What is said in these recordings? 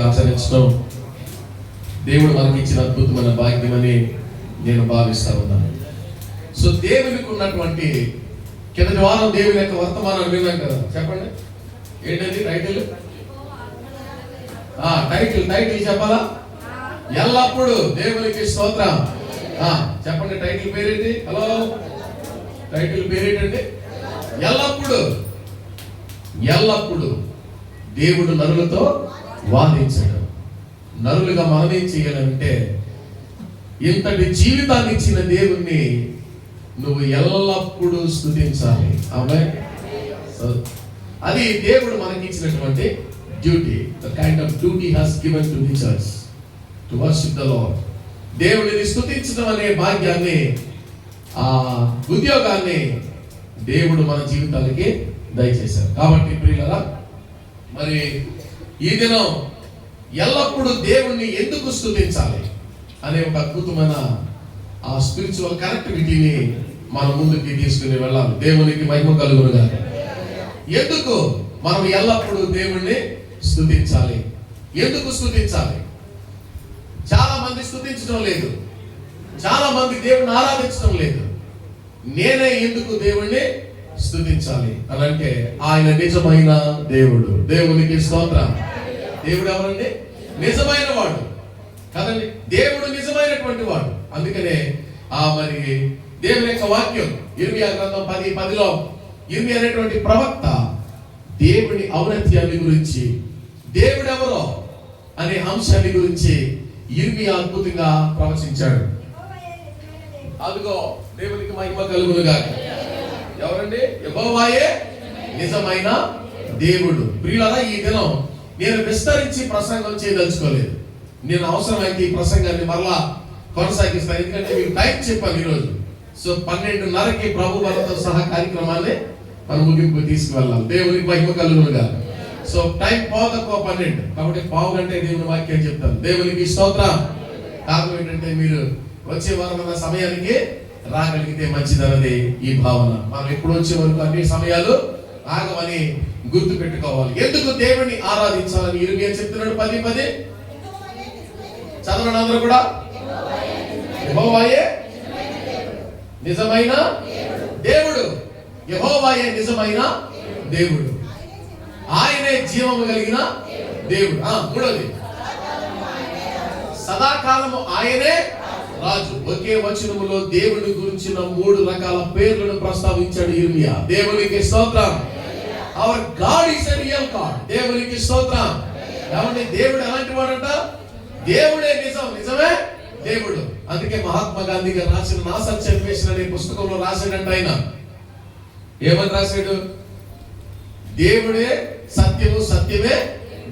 ఆచరించడం దేవుడు మనకి ఇచ్చిన అద్భుతమైన భాగ్యమని నేను భావిస్తా ఉన్నాను. సో దేవునికి ఉన్నటువంటి కిందటి వారం దేవుని యొక్క వర్తమానాన్ని విన్నాం కదా, చెప్పండి ఏంటది టైటిల్? టైటిల్ చెప్పాలా? ఎల్లప్పుడు దేవునికి స్తోత్రం. చెప్పండి టైటిల్ పేరేంటి? హలో, టైటిల్ పేరేంటండి? ఎల్లప్పుడు దేవుడు నరులతో వాదించడం. నరులుగా మనం ఏం చేయాలంటే, ఇంతటి జీవితాన్ని ఇచ్చిన దేవుణ్ణి నువ్వు ఎల్లప్పుడూ స్తుతించాలి. ఆమేన్. అది దేవుడు మనకి ఇచ్చినటువంటి duty. The kind of duty has given to the church to worship the lord. దేవుడిని స్తుతించడం అనే భాగ్యాన్ని, ఆ ఉద్యోగాన్ని దేవుడు మన జీవితాలకి దయచేశారు. కాబట్టి ప్రియులారా, మరి ఈ దినం ఎల్లప్పుడూ దేవుణ్ణి ఎందుకు స్తుతించాలి అనే ఒక అద్భుతమైన ఆ స్పిరిచువల్ కనెక్టివిటీని మన ముందుకి తీసుకుని వెళ్ళాలి. దేవునికి మహిమ కలుగునుగా. ఎందుకు మనం ఎల్లప్పుడూ దేవుణ్ణి స్తుతించాలి? ఎందుకు స్తుతించాలి? చాలా మంది స్తుతించడం లేదు, చాలా మంది దేవుణ్ణి ఆరాధించడం లేదు. నేనే ఎందుకు దేవుణ్ణి స్తుతించాలి అని అంటే, ఆయన నిజమైన దేవుడు. దేవునికి స్తోత్రం. దేవుడు ఎవరండి? నిజమైన వాడు కదండి. దేవుడు నిజమైనటువంటి వాడు. అందుకనే మరి దేవుని యొక్క వాక్యం ఇర్మియా గ్రంథం 10:10లో ఇర్మియా అనేటువంటి ప్రవక్త దేవుని ఔన్నత్యాన్ని గురించి, దేవుడు ఎవరో అనే అంశాన్ని గురించి ఇర్మియా అద్భుతంగా ప్రవచించాడు. అదిగో దేవునికి మహిమ కలుగునుగాక. ఎవరండి? యెహోవాయే నిజమైన దేవుడు. ప్రియులారా, ఈ దినం నేను విస్తరించి ప్రసంగం చేయదలుచుకోలేదు. నేను అవసరమైతే ఈ ప్రసంగాన్ని మరలా కొనసాగిస్తాను, ఎందుకంటే మీకు టైం చెప్పాను ఈరోజు. సో 12:30కి ప్రభు బలతో సహా కార్యక్రమాన్ని మనం ముగింపు తీసుకువెళ్ళాలి. దేవునికి మహిమ కలుగునుగాక. సో టైం తక్కువ 12, కాబట్టి పావు గంట దేవుని వాక్యం చెప్తాను. దేవునికి స్తోత్రం. కారణం ఏంటంటే, మీరు వచ్చే వారం అన్న సమయానికి రాగలిగితే మంచిదన్నది ఈ భావన. మనం ఎప్పుడు వచ్చే వరకు అన్ని సమయాలు ఆగమని గుర్తు పెట్టుకోవాలి. ఎందుకు దేవుని ఆరాధించాలని ఇర్మియా చెప్తున్నాడు 10:10. చదవండి అందరూ కూడా. యెహోవాయే నిజమైన దేవుడు. యెహోవాయే నిజమైన దేవుడు. ఆయనే జీవము కలిగిన దేవుడు. మూడోది, సదాకాలము ఆయనే రాజు. ఒకే వచనములో దేవుని గురించిన 3 రకాల పేర్లను ప్రస్తావించాడు ఇర్మియా. దేవునికి స్తోత్రం. Hour God is a real God. దేవునికి స్తోత్రం. ఏమండి, దేవుడు ఎలాంటి వాడంట? దేవుడే నిజమే దేవుడు. అందుకే మహాత్మా గాంధీ గారు రాసిన నా సత్యాన్వేషణ అనే పుస్తకంలో రాశాడంట. ఆయన ఏమని రాశాడు? దేవుడే సత్యము, సత్యమే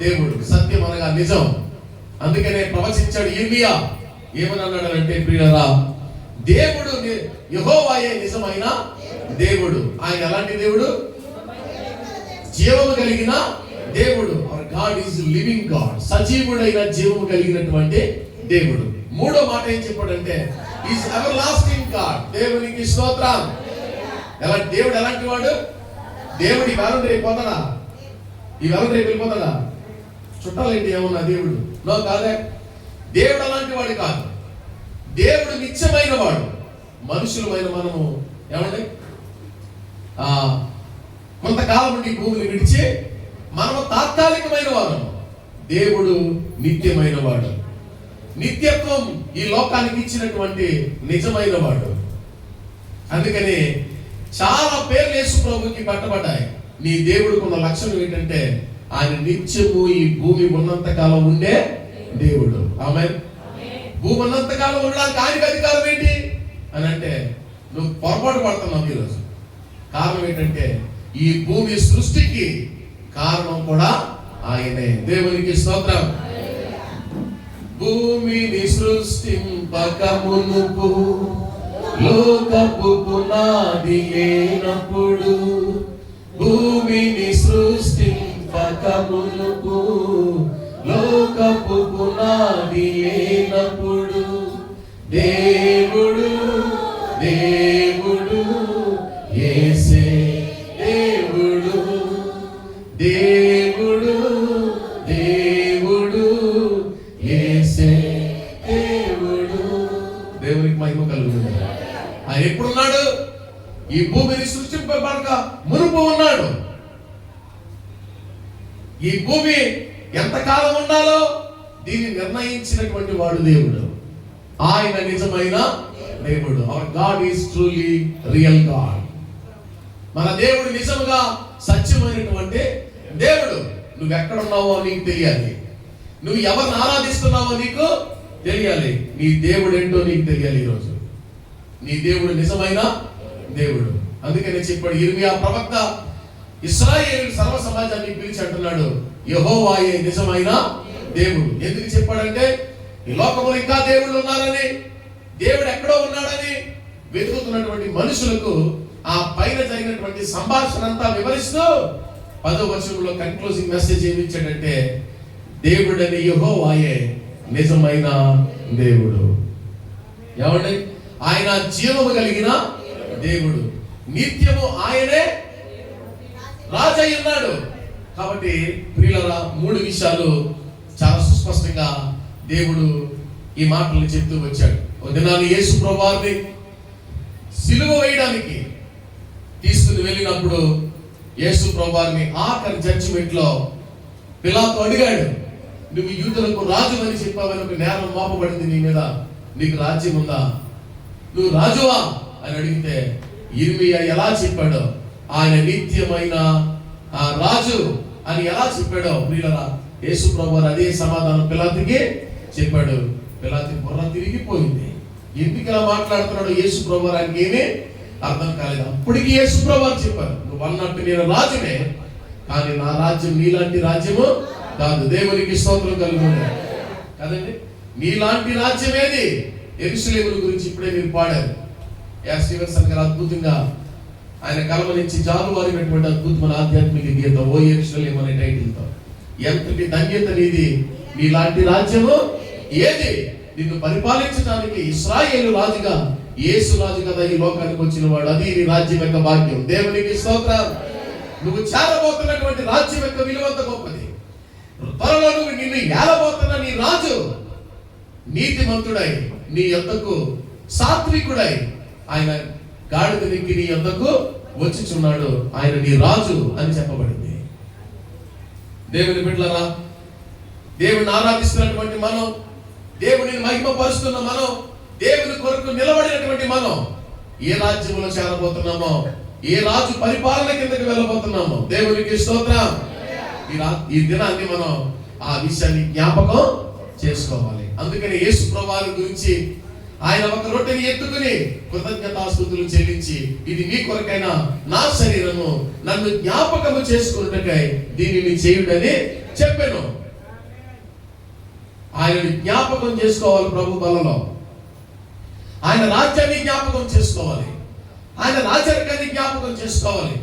దేవుడు. సత్యం అనగా నిజం. అందుకనే ప్రవచించాడు ఇర్మియా. ఏమని అన్నాడంటే, ప్రియులారా, దేవుడు యెహోవాయే నిజమైన దేవుడు. ఆయన ఎలాంటి దేవుడు? జీవము కలిగిన దేవుడు. Hour God is living God. సజీవుడైన జీవము కలిగినటువంటి దేవుడు. మూడో మాట ఏం చెప్పాడంటే, ఈజ్ ఎవర్ లాస్టింగ్ గాడ్. దేవునికి స్తోత్రం. దేవుడు ఎలాంటి వాడు? దేవుడు ఈవేళ రేపు పోతాడా? ఈవేళ రేపు వెళ్ళిపోతాడా? చుట్టాలేంటి ఏమన్నా దేవుడు? నో, కాదే. దేవుడు అలాంటి వాడు కాదు. దేవుడు నిత్యమైన వాడు. మనుషులమైన మనము ఏమండి కొంతకాలం నుండి భూమిని విడిచి మనము తాత్కాలికమైన వాడు. దేవుడు నిత్యమైన వాడు. నిత్యత్వం ఈ లోకానికి ఇచ్చినటువంటి నిజమైన వాడు. అందుకని చాలా పేర్లు యేసు ప్రభుకి పట్టబడ్డాయి. నీ దేవుడికున్న లక్షణం ఏంటంటే, ఆయన నిత్యము ఈ భూమి ఉన్నంత కాలం ఉండే దేవుడు. ఆమేన్. భూమి ఉన్నంత కాలం ఉండడానికి ఆయనకి అధికారం ఏంటి అని అంటే, నువ్వు పొరపాటు పడుతున్నావు ఈరోజు. కారణం ఏంటంటే, ఈ భూమి సృష్టికి కారణం కూడా ఆయనే. దేవునికి స్తోత్రం. భూమిని సృష్టింపక మునుపు లోకపు పునాది లేనప్పుడు, భూమిని సృష్టింపక మునుపు లోకపు పునాది లేనప్పుడు, దేవుడు దేవుడు యేసే దేవుడు. దేవుడు దేవుడు ఈ భూమిని సృష్టింపబడక మునుపు ఉన్నాడు. ఈ భూమి ఎంతకాలం ఉండాలో దీన్ని నిర్ణయించినటువంటి వాడు దేవుడు. ఆయన నిజమైన దేవుడు. Hour God is truly real God. మన దేవుడు నిజంగా సత్యమైనటువంటి దేవుడు. నువ్వు ఎక్కడున్నావో నీకు తెలియాలి. నువ్వు ఎవరిని ఆరాధిస్తున్నావో నీకు తెలియాలి. నీ దేవుడు ఏంటో నీకు తెలియాలి. ఈరోజు నీ దేవుడు నిజమైన దేవుడు. అందుకనే చెప్పాడు యిర్మీయా ప్రవక్త, ఇశ్రాయేలు సర్వ సమాజాన్ని పిలిచి అంటున్నాడు, యెహోవాయే నిజమైన దేవుడు. ఎందుకు చెప్పాడంటే ఈ లోకంలో ఇంకా దేవుళ్ళు ఉన్నారని, దేవుడు ఎక్కడో ఉన్నాడని వెతుకుతున్నటువంటి మనుషులకు ఆ పైన జరిగినటువంటి సంభాషణ అంతా వివరిస్తూ 10వ వచనంలో కన్క్లూజింగ్ మెసేజ్ ఏమి ఇచ్చాడంటే, దేవుడని యెహోవాయే నిజమైన దేవుడు. ఏమండి? ఆయన జీవము కలిగిన దేవుడు. నిత్యము ఆయనే రాజు అయి ఉన్నాడు. కాబట్టి ప్రియులారా, 3 విషయాలు చాలా సుస్పష్టంగా దేవుడు ఈ మాటలు చెప్తూ వచ్చాడు. ఒక దినాన్ని యేసు ప్రభువారిని సిలువ వేయడానికి తీసుకుని వెళ్ళినప్పుడు యేసు ప్రభువారిని ఆఖరి జడ్జిమెంట్ లో పిలాతు అడిగాడు, నువ్వు యూదులకు రాజు అని చెప్పావని ఒక నేరం మోపబడింది నీ మీద, నీకు రాజ్యం ఉందా? నువ్వు రాజువా అని అడిగితే యిర్మీయా ఎలా చెప్పాడో, ఆయన నిత్యమైన రాజు అని ఎలా చెప్పాడో ప్రియులారా, యేసు ప్రభువారు అదే సమాధానం పిలాతుకి చెప్పాడు. పిలాతు బుర్ర తిరిగిపోయింది. ఎందుకు ఇలా మాట్లాడుతున్నాడు యేసు ప్రభువారు ఆయనకి ఏమీ అర్థం కాలేదు. అప్పటికి యేసు ప్రభువారు చెప్పారు, నువ్వు అన్నట్టు నేను రాజునే, కానీ నా రాజ్యం నీలాంటి రాజ్యము కాదు. దేవునికి స్తోత్రం కలుగుతుంది కదండి. నీలాంటి రాజ్యం ఏది? యెరూషలేము గురించి ఇప్పుడే మీరు పాడారు. స్టీవెన్సన్ గారు అద్భుతంగా ఆయన కలమ నుంచి జాలువారినటువంటి అద్భుతమైన ఆధ్యాత్మిక గీత ఓ యెరూషలేము అనే టైటిల్తో, ఎంతటి ధన్యత నీది, నీలాంటి రాజ్యము ఏది? నిన్ను పరిపాలించడానికి ఇశ్రాయేలు రాజుగా యేసు రాజు కదా ఈ లోకానికి వచ్చిన వాడు. అది నీ రాజ్యం యొక్క భాగ్యం. దేవునికి స్తోత్రం. నువ్వు చేరబోతున్నటువంటి రాజ్యం యొక్క విలువంత గొప్పది. త్వరలో నువ్వు నిన్ను ఏలబోతున్న నీ రాజు నీతిమంతుడై నీ యొద్దకు సాత్వికుడై ఆయన గాడిద నెక్కి నీ యొద్దకు వచ్చుచున్నాడు. ఆయన నీ రాజు అని చెప్పబడింది. దేవుని బిడ్డలారా, దేవుని ఆరాధిస్తున్నటువంటి మనం, దేవుడిని మహిమపరుస్తున్న మనం, దేవుని కొరకు నిలబడినటువంటి మనం ఏ రాజ్యంలో చేరబోతున్నామో, ఏ రాజు పరిపాలన కిందకి వెళ్ళబోతున్నామో దేవునికి స్తోత్రం. ఈ దినాన్ని మనం ఆ విషయాన్ని జ్ఞాపకం చేసుకోవాలి. అందుకని యేసు ప్రభువారి గురించి ఆయన ఒక రొట్టెని ఎత్తుకుని కృతజ్ఞతాస్తుతులు చెల్లించి, ఇది మీ కొరకైన నా శరీరము, నన్ను జ్ఞాపకము చేసుకున్నట్టుకై దీనిని చేయుడని చెప్పాను. ఆయనని జ్ఞాపకం చేసుకోవాలి. ప్రభు బలలో ఆయన రాజ్యాన్ని జ్ఞాపకం చేసుకోవాలి. ఆయన రాజ్యాన్ని జ్ఞాపకం చేసుకోవాలి.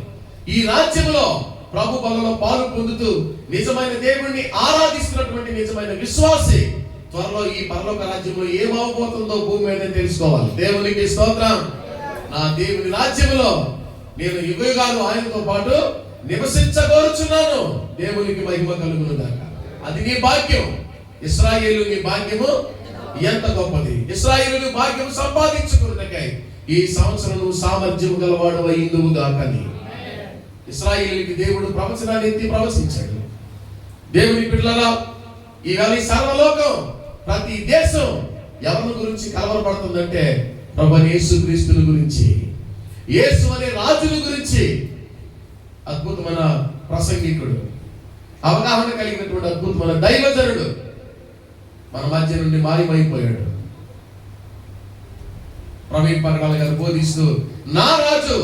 ఈ రాజ్యంలో ప్రభు బలలో పాలు పొందుతూ నిజమైన దేవుణ్ణి ఆరాధిస్తున్నటువంటి నిజమైన విశ్వాసి త్వరలో ఈ పరలోక రాజ్యంలో ఏమవబోతుందో భూమి మీద తెలుసుకోవాలి. దేవునికి స్తోత్రం. నా దేవుని రాజ్యంలో నేను యుగయుగాలు ఆయనతో పాటు నివసించగోరుచున్నాను. దేవునికి మహిమ కలుగును గాక. అది నీ భాగ్యం. ఇశ్రాయేలు నీ భాగ్యము ఎంత గొప్పది. ఇశ్రాయేలు భాగ్యం సంపాదించుకున్నకై ఈ సంవత్సరం నువ్వు సామర్థ్యం గలవాడు అయిందువు గాకని ఇశ్రాయేలుకి దేవుడు ప్రవచనాన్ని ఎత్తి ప్రవచించాడు. దేవుని బిడ్డలారా, ఈవేళ ఈ సర్వలోకం, ప్రతి దేశం ఎవరి గురించి కలవరపడుతుందంటే ప్రభువైన యేసుక్రీస్తుని గురించి, యేసు అనే రాజుని గురించి. అద్భుతమైన ప్రసంగికుడు, అవగాహన కలిగినటువంటి అద్భుతమైన దైవజనుడు మన మధ్య నుండి మాయమైపోయాడు. ప్రవీణ్ పరకాల గారు బోధిస్తూ నా రాజు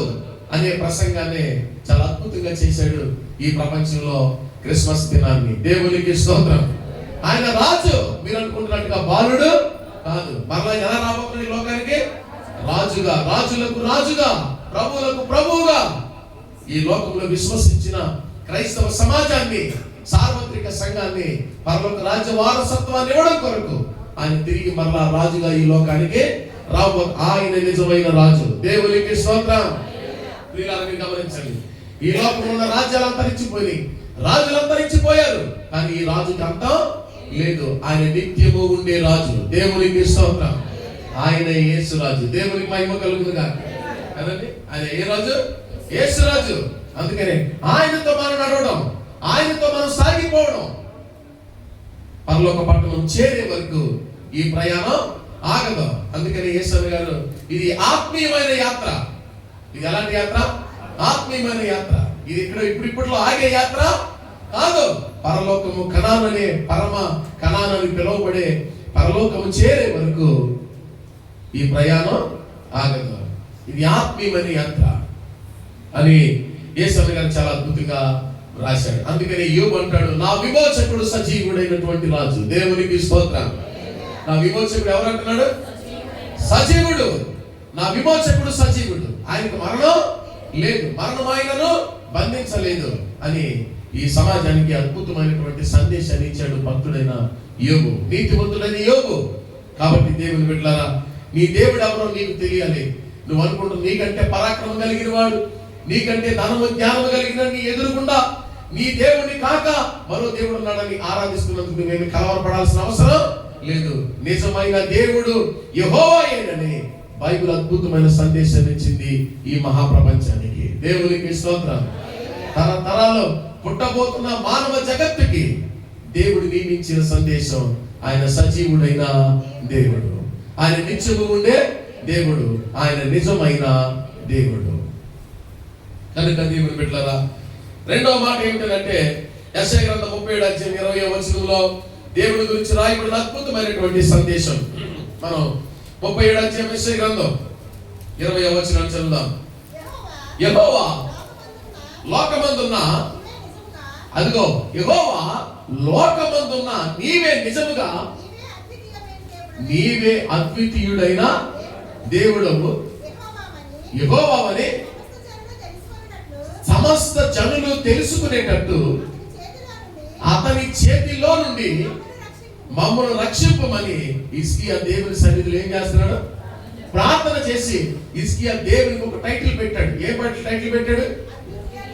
అనే ప్రసంగాన్ని చాలా అద్భుతంగా చేశాడు ఈ ప్రపంచంలో క్రిస్మస్ దినాన్ని. దేవునికి స్తోత్రం. ఆయన రాజు మీరు అనుకుంటున్నట్టుగా బాలుడు కాదు. మరలా ఎలా రాబోతున్న ఈ లోకానికి? రాజుగా, రాజులకు రాజుగా, ప్రభువులకు ప్రభువుగా ఈ లోకంలో విశ్వసించిన క్రైస్తవ సమాజాన్ని, సార్వత్రిక సంఘాన్ని పరలోక రాజ్య వారసత్వాన్ని ఇవ్వడం కొరకు ఆయన తిరిగి మరలా రాజుగా ఈ లోకానికి రాబో. ఆయన నిజమైన రాజు. దేవునికి స్తోత్రం. ప్రియులారా, గమనించండి, ఈ లోకంలో ఉన్న రాజ్యాలు అంతరించిపోయి, రాజులు అంతరించిపోయారు, కానీ ఈ రాజుకి అంతం లేదు. ఆయన నిత్యము ఉండే రాజు. దేవునికి స్తోత్రం. ఆయన యేసు రాజు. దేవునికి మహిమ కలుగును గాక. కదండి. ఆయన ఏ రాజు? యేసు రాజు. అందుకనే ఆయనతో మనం నడవడం, ఆయనతో మనం సాగిపోవడం, పరలోక పట్టణం చేరే వరకు ఈ ప్రయాణం ఆగదు. అందుకని యేసు గారు ఇది ఆత్మీయమైన యాత్ర. ఇది ఎలాంటి యాత్ర? ఆత్మీయమైన యాత్ర. ఇది ఇప్పట్లో ఆగే యాత్ర కాదు. పరలోకము కనాననే పరమ కనానని పిలువబడే పరలోకము చేరే వరకు ఈ ప్రయాణం ఆగదు. ఇది ఆత్మీయమైన యాత్ర అని యేసు గారు చాలా అద్భుతంగా రాశాడు. అందుకని యోబు అంటాడు, నా విమోచకుడు సజీవుడైనటువంటి రాజు. దేవునికి స్తోత్రం. నా విమోచకుడు ఎవరు అంటున్నాడు? సజీవుడు. నా విమోచకుడు సజీవుడు. ఆయనకు మరణం లేదు, మరణం ఆయనను బంధించలేదు అని ఈ సమాజానికి అద్భుతమైనటువంటి సందేశాన్ని ఇచ్చాడు భక్తుడైన యోబు, నీతిమంతుడైన యోబు. కాబట్టి దేవుని బిడ్డలారా, నీ దేవుడు ఎవరో నీకు తెలియాలి. నువ్వు అనుకుంటున్నావు నీకంటే పరాక్రమం కలిగిన వాడు, నీకంటే ధనము జ్ఞానము కలిగిన నీ ఎదురుకుండా నీ దేవుడిని కాక మరో దేవుడు ఉన్నాడని ఆరాధిస్తున్నందుకు నువ్వేమి కలవరపడాల్సిన అవసరం లేదు. నిజమైన దేవుడు యెహోవాయేనని బైబిల్ అద్భుతమైన సందేశాన్ని ఇచ్చింది ఈ మహాప్రపంచానికి. దేవునికి స్తోత్రం. తరతరాలు పుట్టబోతున్న మానవ జగత్తుకి దేవుడు నియమించిన సందేశం, ఆయన సజీవుడైన దేవుడు, ఆయన నిత్యము ఉండే దేవుడు, ఆయన నిజమైన దేవుడు. కనుక దేవుని బిడ్డలారా, రెండవ మాట ఏమిటంటే యెషయా గ్రంథం 37 అధ్యాయం 20వ వచనంలో దేవుడి గురించి రాయబడిన అద్భుతమైనటువంటి సందేశం. మనం 37 అధ్యాయం యెషయా గ్రంథం 20వ వచనం చదువుదాం. యెహోవా లోకమందున్న, అదిగో యెహోవా లోకమందున్న నీవే నిజముగా, నీవే అద్వితీయుడైన దేవుడవు యెహోవావని సమస్త జనులు తెలుసుకునేటట్టు అతని చేతిలో నుండి మమ్మల్ని రక్షింపమని హిజ్కియా దేవుని సన్నిధిలో ఏం చేస్తున్నాడు? ప్రార్థన చేసి హిజ్కియా దేవునికి ఒక టైటిల్ పెట్టాడు. ఏ టైటిల్ పెట్టాడు?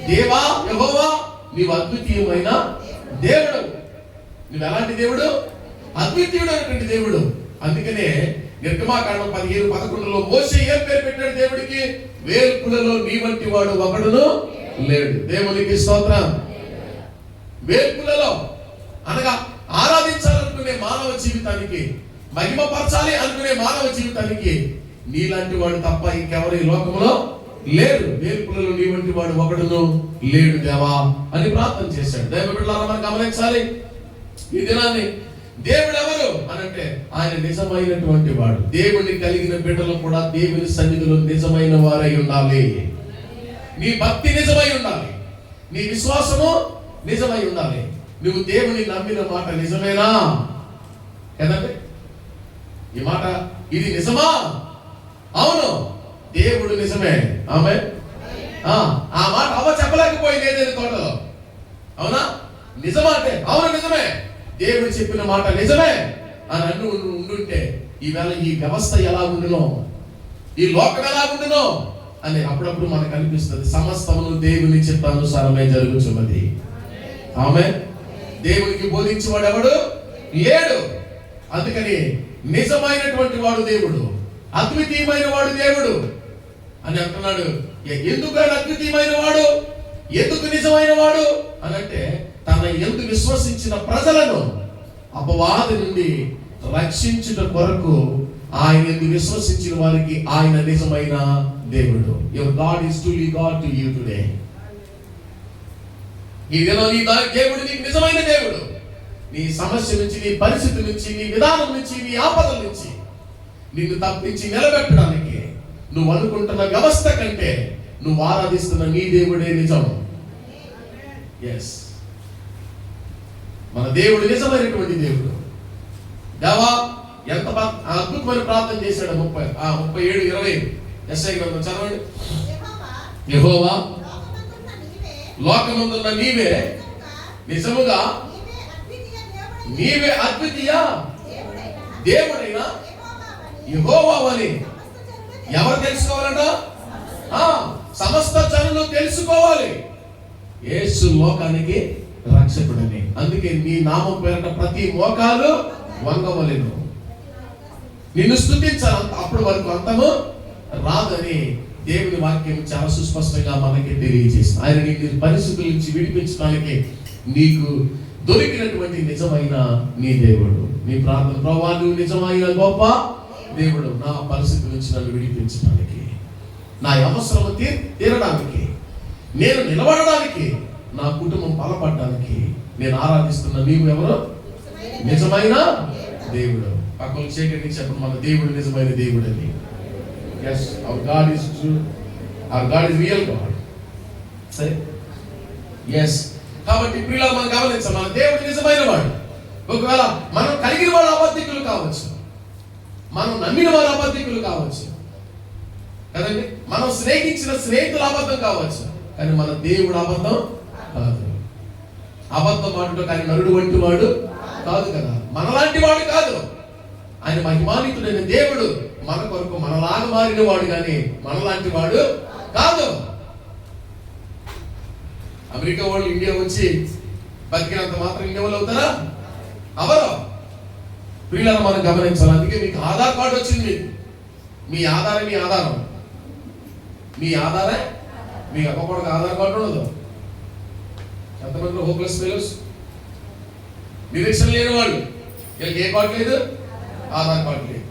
దేవా యెహోవా, నీవు అద్వితీయమైన దేవుడు. నువ్వు ఎలాంటి దేవుడు? అద్వితీయుడైనటువంటి దేవుడు. అందుకనే నిర్గమాకాండం 15:11లో మోషే ఏం పేరు పెట్టాడు దేవుడికి? వేల్పులలో నీ వంటి వాడు ఒకడును లేడు. దేవునికి స్తోత్రం. వేల్పులలో అనగా ఆరాధించాలనుకునే మానవ జీవితానికి, మహిమపరచాలి అనుకునే మానవ జీవితానికి నీలాంటి వాడు తప్ప ఇంకెవరు ఈ లోకంలో లేరు. వేల్పులలో నీ వంటి వాడు ఒకడును లేడు దేవా అని ప్రార్థన చేశాడు. దైవ బిడ్డలారా, మనం గమనించాలి ఈ దినాన్ని. దేవుడు ఎవరు అనంటే ఆయన నిజమైనటువంటి వాడు. దేవుడిని కలిగిన బిడ్డలు కూడా దేవుని సన్నిధిలో నిజమైన వారై ఉండాలి. నీ భక్తి నిజమై ఉండాలి, నీ విశ్వాసము నిజమై ఉండాలి. నువ్వు దేవుని నమ్మిన మాట నిజమేనా కదండి? ఈ మాట ఇది నిజమా? అవును, దేవుడు నిజమే. ఆమె ఆ మాట అవ్వ చెప్పలేకపోయింది ఏదైనా తోటలో. అవునా? నిజమా అంటే అవును నిజమే, దేవుడు చెప్పిన మాట నిజమే అని ఉండుంటే ఈవేళ ఈ వ్యవస్థ ఎలా ఉండునో, ఈ లోకం ఎలా ఉండునో అని అప్పుడప్పుడు మనకు అనిపిస్తుంది. సమస్తమును దేవుని చిత్తానుసారమే జరుగుతున్నది. ఆమె దేవునికి బోధించేవాడు ఎవడు లేడు. అందుకని నిజమైనటువంటి వాడు దేవుడు, అద్వితీయమైన వాడు దేవుడు అని అంటున్నాడు. ఎందుకు అద్వితీయమైన వాడు, ఎందుకు నిజమైన వాడు అనంటే తన యందు విశ్వసించిన ప్రజలను అపవాది నుండి రక్షించుట కొరకు ఆయన యందు విశ్వసించిన వారికి ఆయన నిజమైన దేవుడు. Your God is truly God to you today. ఈ దినం నీ దేవుడు నీకు నిజమైన దేవుడు. నీ సమస్య నుంచి, నీ పరిస్థితి నుంచి, నీ విధానం నుంచి, నీ ఆపదల నుంచి నిన్ను తప్పించి నిలబెట్టడానికి నువ్వు అనుకుంటున్న వ్యవస్థ కంటే నువ్వు ఆరాధిస్తున్న నీ దేవుడే నిజం. ఎస్, మన దేవుడు నిజమైనటువంటి దేవుడు. దేవా ఎంత అద్భుతమైన ప్రార్థన చేశాడు. 37:20 యెషయా గ్రంథం చదవండి. యెహోవా లోకమందున్న నీవే నిజముగా, నీవే అద్వితీయ దేవుడైన యెహోవావని ఎవరు తెలుసుకోవాలంట? సమస్త జనులు తెలుసుకోవాలి. యేసు లోకానికి రక్షకుడని. అందుకే నీ నామం పేరట ప్రతి మోకాలు వంగవలెను, నిన్ను స్తుతించాలి. అప్పటి వరకు అంతము రాదని దేవుని వాక్యం చాలా సుస్పష్టంగా మనకి తెలియజేస్తుంది. ఆయన నీ పరిస్థితుల నుంచి విడిపించడానికి నీకు దొరికినటువంటి నిజమైన నీ దేవుడు. నీ ప్రార్థన, ప్రభువా నువ్వు నిజమైన గొప్ప దేవుడు, నా పరిస్థితి నుంచి నన్ను విడిపించడానికి, నా అవసరము తీరడానికి, నేను నిలబడడానికి, నా కుటుంబం బలపడడానికి నేను ఆరాధిస్తున్న నీవు ఎవరు? నిజమైన దేవుడు. పక్కన చీకటి చెప్పండి, మన దేవుడు నిజమైన దేవుడు అని. Yes, our God is true. Our God is real God. సరే, ఎస్. కాబట్టి ప్రియులారా, మనం గమనించాలి, మన దేవుడు నిజమైన వాడు. ఒకవేళ మనం కలిగిన వాడు అబద్ధికులు కావచ్చు, మనం నమ్మిన వారు అబద్ధికులు కావచ్చు కదండి, మనం స్నేహించిన స్నేహితులు అబద్ధం కావచ్చు, కానీ మన దేవుడు అబద్ధం కాదు. అబద్ధం మాటలో కానీ నరుడు వంటి వాడు కాదు కదా, మనలాంటి వాడు కాదు. ఆయన మహిమాన్వితుడైన దేవుడు, మన కొరకు మనలాగా మారిన వాడు, కానీ మనలాంటి వాడు కాదు. అమెరికా వాళ్ళు ఇండియా వచ్చి బతికినంత మాత్రం ఇండియా వాళ్ళు అవుతారా? అవరు. ప్రియులను మనం గమనించాలి. అందుకే మీకు ఆధార్ కార్డు వచ్చింది. మీ ఆధారం మీ ఆధారం, మీ ఆధారే మీ అక్కడికి ఆధార్ కార్డు ఉండదు. ఎంతమంది హోప్లెస్ ఫెలోస్, నిరీక్షణ లేని వాళ్ళు, వీళ్ళకి ఏ కార్డు లేదు, ఆధార్ కార్డు లేదు.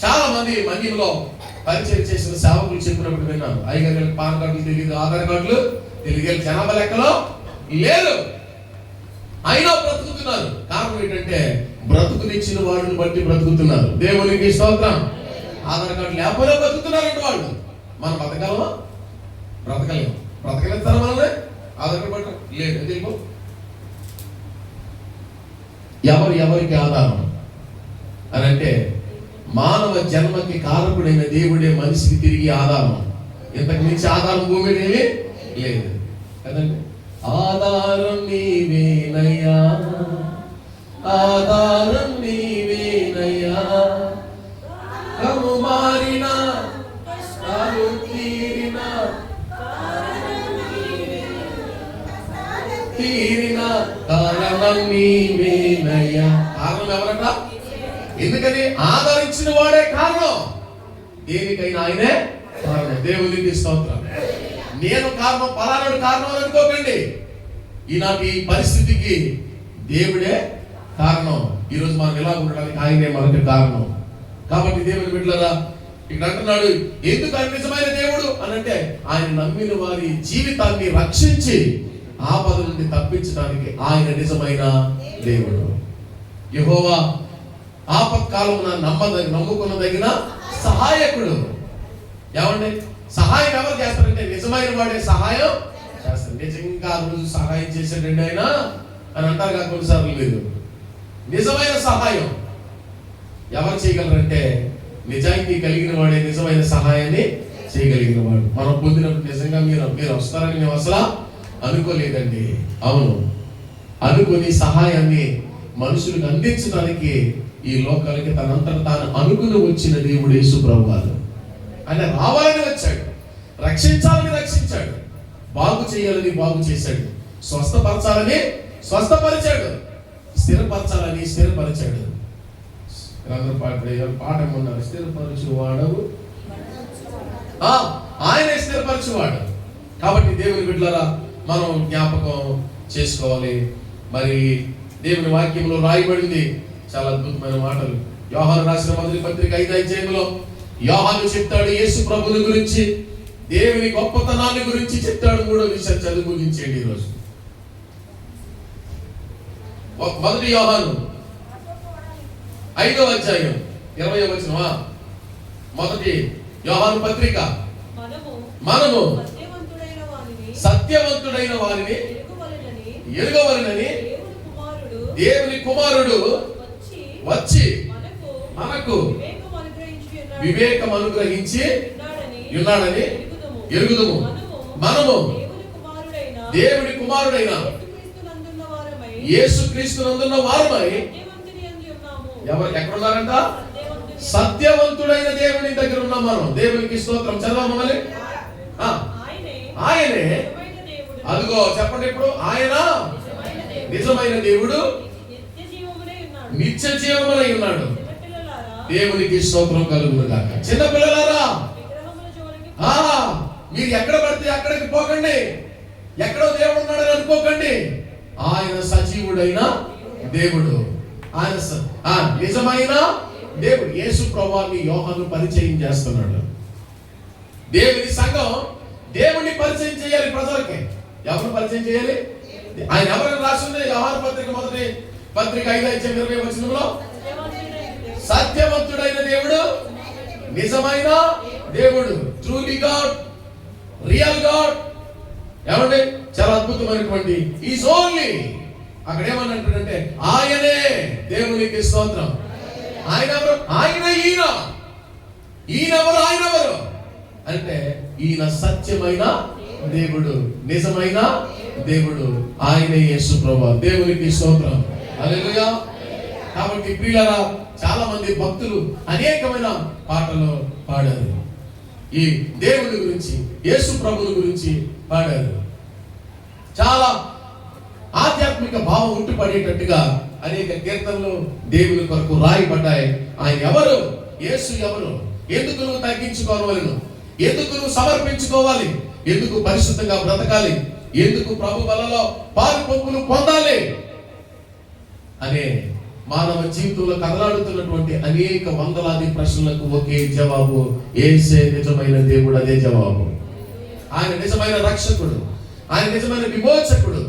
చాలా మంది మందిలో పరిచయం చేసిన సేవకులు చెప్పినప్పుడు విన్నాను, అయ్యగారు పాన్ కార్డులు తెలియదు, ఆధార్ కార్డులు తెలియదు, జనాభా లెక్కలో లేదు, అయినా బ్రతుకుతున్నారు. కారణం ఏంటంటే బ్రతుకునిచ్చిన వాడిని బట్టి బ్రతుకుతున్నారు. దేవునికి స్తోత్రం. ఆధార్ కార్డు లేకపోతే బ్రతుకుతున్నారంట వాళ్ళు. మనం బ్రతకలమా? బ్రతకలేము. బ్రతకలేస్తారా మనల్ని? ఆధార్ కార్డు పట్ట లేదు. ఎందుకు? ఎవరికి ఆధారం అని అంటే, మానవ జన్మకి కారకుడైన దేవుడే మనిషికి తిరిగి ఆధారం. ఇంతకు మించి ఆధారం భూమి ఏమీ లేదు కదండి. ఆధారం నీవేనయ్యా, ఆధారం నీవేనయ్యా, కము మారిన కష్టాలు తీరిన కారణం నీవేనయ్యా. కారణం ఎవరట? ఎందుకని? ఆదరించిన వాడే కారణం. దేనికైనా ఆయనే కారణం. దేవునికి స్తోత్రం. నేను కారణం, పలానాడు కారణం అని అనుకోకండి. ఈనాటి పరిస్థితికి దేవుడే కారణం. ఈరోజు మనం ఎలా ఉండడానికి ఆయనే మనకి కారణం. కాబట్టి దేవుని బిడ్డలారా, ఇక్కడ అంటున్నాడు, ఎందుకు ఆయన నిజమైన దేవుడు అని అంటే, ఆయన నమ్మిన వారి జీవితాన్ని రక్షించి ఆపద నుండి తప్పించడానికి ఆయన నిజమైన దేవుడు. యెహోవా ఆపత్కాలమున నమ్ముకున్నదగిన సహాయకుడు. ఏమండి? సహాయం ఎవరు చేస్తారంటే నిజమైన వాడే సహాయం చేస్తారు. నిజంగా ఆ రోజు సహాయం చేశాడండి ఆయన అని అంటారు కదా కొన్నిసార్లు. మీరు నిజమైన సహాయం ఎవరు చేయగలరంటే, నిజాయితీ కలిగిన వాడే నిజమైన సహాయాన్ని చేయగలిగిన వాడు. మనం పొందినప్పుడు నిజంగా మీరు వస్తారని మేము అసలు అనుకోలేదండి. అవును, అనుకుని సహాయాన్ని మనుషులకు అందించడానికి ఈ లోకాలకి తనంతట తాను అనుకుని వచ్చిన దేవుడు యేసు ప్రభువారు. ఆయన రావాలని వచ్చాడు, రక్షించాలని రక్షించాడు, బాగు చేయాలని బాగు చేశాడు, స్వస్థపరచాలని స్వస్థపరిచాడు, స్థిరపరచాలని స్థిరపరిచాడు. పాట ఉన్నారు, స్థిరపరచువాడవు, ఆయనే స్థిరపరచువాడు. కాబట్టి దేవుని బిడ్డలారా, మనం జ్ఞాపకం చేసుకోవాలి. మరి దేవుని వాక్యంలో రాయబడింది చాలా అద్భుతమైన మాటలు. యోహాను రాసిన మొదటి పత్రిక 5వ అధ్యాయంలో యోహాను చెప్తాడు యేసు ప్రభుని గురించి, దేవుని గొప్పతనాన్ని గురించి చెప్తాడు. 3వ విషయం చదువు ముగించేయండి ఈరోజు. మొదటి యోహాను 5వ అధ్యాయం 20వ వచనమా? మొదటి యోహాను పత్రిక, మనము సత్యవంతుడైన వారిని ఎరుగవలెనని దేవుని కుమారుడు వచ్చి మనకు వివేకం అనుగ్రహించి ఉన్నాడని ఎరుగుదుము. మనము దేవుని కుమారుడైన యేసుక్రీస్తునందున్న వారమై ఎక్కడున్నారంట? సత్యవంతుడైన దేవుని దగ్గర ఉన్నాం మనం. దేవునికి స్తోత్రం. చదవమా మళ్ళీ? ఆయనే, అదిగో చెప్పండి ఇప్పుడు, ఆయన నిజమైన దేవుడు, నిత్య జీవములై ఉన్నాడు. దేవునికి స్తోత్రం కలుగును గాక. చిన్న పిల్లలారా, మీరు ఎక్కడ పడితే అక్కడికి పోకండి, ఎక్కడో దేవుడు ఉన్నాడని అనుకోకండి. ఆయన సజీవుడైన దేవుడు, ఆయన నిజమైన దేవుడు. యేసు ప్రభువుని యోహాను పరిచయం చేస్తున్నాడు. దేవుని సంఘం దేవుని పరిచయం చేయాలి ప్రజలకి. ఎవరు పరిచయం చేయాలి? ఆయన ఎవరిని రాసింది? యోహాను పత్రిక మొదటి పత్రిక 5:20 సత్యవంతుడైన దేవుడు, నిజమైన దేవుడు, ట్రూలీ గాడ్, రియల్ గాడ్. ఏమండి, చాలా అద్భుతమైనటువంటి ఈజ్ ఓన్లీ. అక్కడ ఏమన్నట్టుంటే ఆయనే దేవునికి స్తోత్రం. ఆయన ఎవరు? ఆయన ఈయనెవరు? ఆయనెవరు అంటే ఈయన సత్యమైన దేవుడు, నిజమైన దేవుడు, ఆయనే యేసు ప్రభువు. దేవునికి స్తోత్రం. హల్లెలూయా. కాబట్టి ప్రియులారా, చాలా మంది భక్తులు అనేకమైన పాటలు పాడారు. ఈ దేవుడి గురించి, యేసు ప్రభువు గురించి పాడారు. చాలా ఆధ్యాత్మిక భావం ఉట్టిపడేటట్టుగా అనేక కీర్తనలు దేవుని కొరకు రాయబడ్డాయి. ఆయన ఎవరు? యేసు ఎవరు? ఎందుకు నువ్వు తగ్గించుకోవాలి? ఎందుకు నువ్వు సమర్పించుకోవాలి? ఎందుకు పరిశుద్ధంగా బ్రతకాలి? ఎందుకు ప్రభు బలలో పాలు పంపులు పొందాలి అనే మానవ జీవితంలో కదలాడుతున్నటువంటి అనేక వందలాది ప్రశ్నలకు ఒకే జవాబు: యేసే నిజమైన దేవుడు. అదే జవాబు. ఆయన నిజమైన రక్షకుడు, ఆయన నిజమైన విమోచకుడు,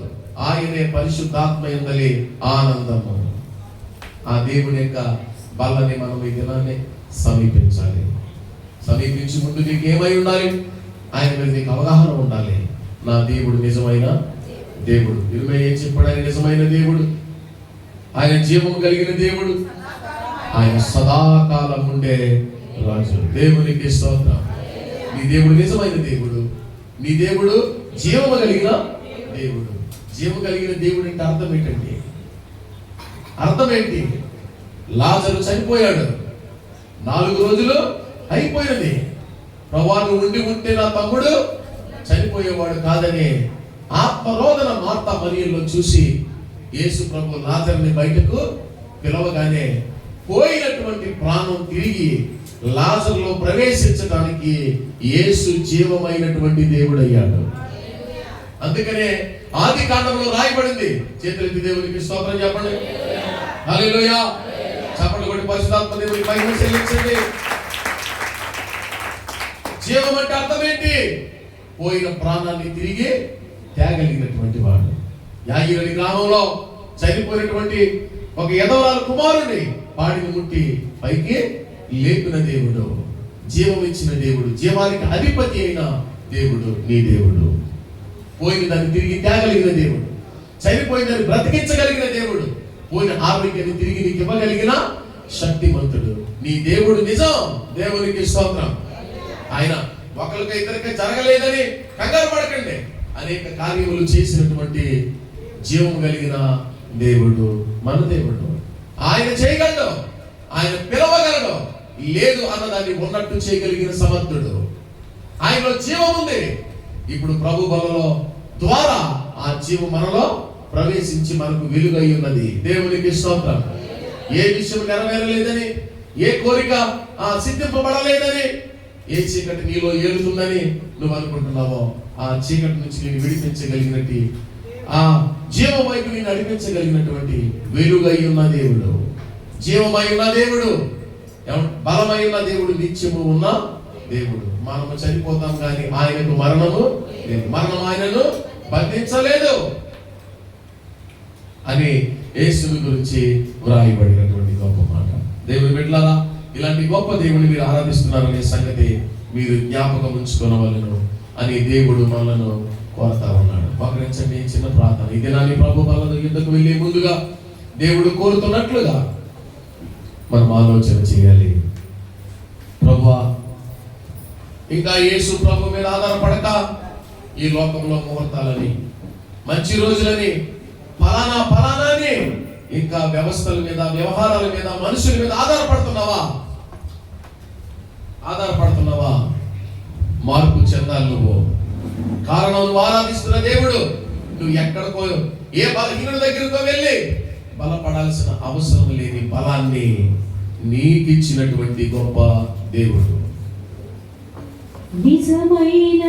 ఆయనే పరిశుద్ధాత్మ యందలి ఆనందము. ఆ దేవుని యొక్క బలని మనం ఈ దినాన్ని సమీపించాలి. సమీపించి ముందు నీకు ఏమై ఉండాలి? ఆయన మీద నీకు అవగాహన ఉండాలి. నా దేవుడు నిజమైన దేవుడు. ఇరుమై ఏం చెప్పాడు? ఆయన నిజమైన దేవుడు, ఆయన జీవము కలిగిన దేవుడు, ఆయన సదాకాలం ఉండే రాజు. దేవునికి స్తోత్రం. నీ దేవుడు నిజమైన దేవుడు, నీ దేవుడు జీవము కలిగిన దేవుడు. జీవము కలిగిన దేవుడు అంటే అర్థం ఏంటండి? అర్థం ఏంటి? లాజరు చనిపోయాడు, 4 రోజులు అయిపోయినది. ప్రభువు ఉండి ఉంటే నా తమ్ముడు చనిపోయేవాడు కాదని ఆత్మరోదన మార్తా మరియలో చూసి యేసు ప్రభు లాజరుని బయటకు పిలవగానే పోయినటువంటి ప్రాణం తిరిగి లాజరులో ప్రవేశించడానికి యేసు జీవమైనటువంటి దేవుడు అయ్యాడు. అందుకనే ఆది కాండంలో రాయబడింది. చేతులెత్తి దేవునికి స్తోత్రం చెప్పండి. హల్లెలూయా. చప్పట్లు కొట్టి పరిశుద్ధాత్మ దేవునికి మహిమ చెల్లించండి. జీవం అంటే అర్థం ఏంటి? పోయిన ప్రాణాన్ని తిరిగి తేగలిగినటువంటి వాడు. యాగిరని గ్రామంలో చనిపోయినటువంటి ఒక యెదవరాలు కుమారుని వాడిని ముట్టి పైకి లేపిన దేవుడు, జీవం ఇచ్చిన దేవుడు, జీవానికి అధిపతి అయిన దేవుడు నీ దేవుడు. పోయిన దాన్ని తిరిగి తేగలిగిన దేవుడు, చనిపోయిన దాన్ని బ్రతికించగలిగిన దేవుడు, పోయిన ఆరోగ్యాన్ని తిరిగి నీకు ఇవ్వగలిగిన శక్తిమంతుడు నీ దేవుడు. నిజం. దేవునికి స్తోత్రం. ఆయన ఒకరికి ఇద్దరికి జరగలేదని కంగారు పడకండి. అనేక కార్యములు చేసినటువంటి జీవం కలిగిన దేవుడు మన దేవుడు. ఆయన చేయగలడు, ఆయన పిలవగలడు. లేదు అన్నదాన్ని ఉన్నట్టు చేయగలిగిన సమర్థుడు. ఆయనలో జీవం ఉంది. ఇప్పుడు ప్రభు బలలో ద్వారా ఆ జీవం మనలో ప్రవేశించి మనకు వెలుగై ఉన్నది. దేవునికి స్తోత్రం. ఏ విషయం నెరవేరలేదని, ఏ కోరిక సిద్ధింపబడలేదని, ఏ చీకటి నీలో ఏలుతుందని నువ్వు అనుకుంటున్నావో ఆ చీకటి నుంచి నేను విడిపించగలిగినట్టు, ఆ జీవం వైపు నేను నడిపించగలిగినటువంటి వెలుగై ఉన్న దేవుడు, జీవమై ఉన్న దేవుడు, బలమై ఉన్న దేవుడు, నిత్యము ఉన్న దేవుడు. మనము చనిపోతాం కానీ ఆయనకు మరణము లేదు. మరణం ఆయనను బంధించలేదు అని యేసుని గురించి వ్రాయబడినటువంటి గొప్ప మాట. దేవుని బిడ్డలారా, ఇలాంటి గొప్ప దేవుని మీరు ఆరాధిస్తున్నారనే సంగతి మీరు జ్ఞాపకం ఉంచుకోనవలెను అని దేవుడు మనలను కోరుతా ఉన్నాడు. పకరించండి చిన్న ప్రార్థన. ఈ దినాన్ని ప్రభు బల యుద్ధకు వెళ్ళే ముందుగా దేవుడు కోరుతున్నట్లుగా మనం ఆలోచన చేయాలి. ప్రభువా, ఇంకా యేసు ప్రభు మీద ఆధారపడక ఈ లోకంలో ముహూర్తాలని, మంచి రోజులని, ఫలానాని ఇంకా వ్యవస్థల మీద, వ్యవహారాల మీద, మనుషుల మీద ఆధారపడుతున్నావా? మార్పు చెందాలి. నువ్వు కారణం నువ్వు ఆరాధిస్తున్న దేవుడు. నువ్వు ఎక్కడికో ఏ బలహీనుడి దగ్గరకో వెళ్ళి బలపడాల్సిన అవసరం లేని బలాన్ని నీకిచ్చినటువంటి గొప్ప దేవుడు. నిజమైన